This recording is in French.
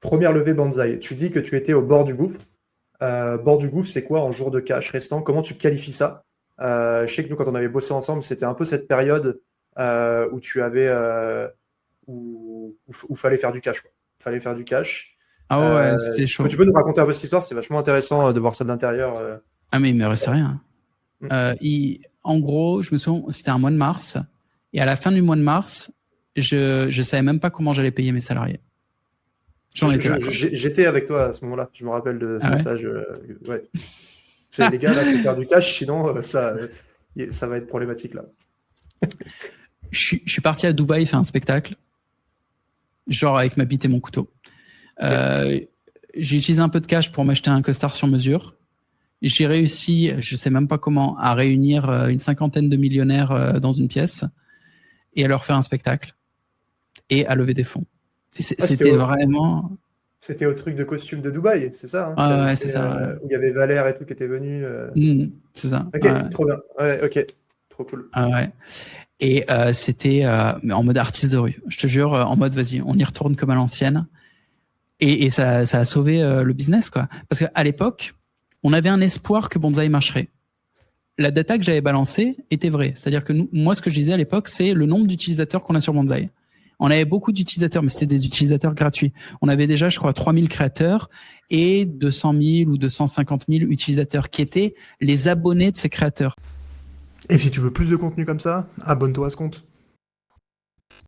première levée Banzai. Tu dis que tu étais au bord du gouffre. Bord du gouffre, c'est quoi en jour de cash restant? Comment tu qualifies ça? Je sais que nous, quand on avait bossé ensemble, c'était un peu cette période où tu avais où fallait faire du cash, quoi. Fallait faire du cash. Ah ouais, c'était Tu chaud. peux nous raconter un peu cette histoire? C'est vachement intéressant de voir ça de l'intérieur. Ah mais il me restait rien. Mm. En gros, je me souviens, c'était un mois de mars. Et à la fin du mois de mars, je savais même pas comment j'allais payer mes salariés. J'en étais là, quoi. J'étais avec toi à ce moment-là. Je me rappelle de ce Ah ouais. message. Ouais. Les gars, là, il faut faire du cash, sinon ça va être problématique là. Je suis parti à Dubaï faire un spectacle, genre avec ma bite et mon couteau. J'ai utilisé un peu de cash pour m'acheter un costard sur mesure. J'ai réussi, je sais même pas comment, à réunir une cinquantaine de millionnaires dans une pièce et à leur faire un spectacle et à lever des fonds. Et c'était vraiment... C'était au truc de costume de Dubaï, c'est ça, hein, Ouais, c'est ça. Ouais. où il y avait Valère et tout qui était venu. C'est ça. Ok, Ouais. trop bien. Ouais, ok, trop cool. Ouais. Et c'était en mode artiste de rue. Je te jure, en mode vas-y, on y retourne comme à l'ancienne. Et ça a sauvé le business, quoi. Parce qu'à l'époque, on avait un espoir que Banzai marcherait. La data que j'avais balancée était vraie. C'est-à-dire que moi, ce que je disais à l'époque, c'est le nombre d'utilisateurs qu'on a sur Banzai. On avait beaucoup d'utilisateurs, mais c'était des utilisateurs gratuits. On avait déjà, je crois, 3000 créateurs et 200 000 ou 250 000 utilisateurs qui étaient les abonnés de ces créateurs. Et si tu veux plus de contenu comme ça, abonne-toi à ce compte.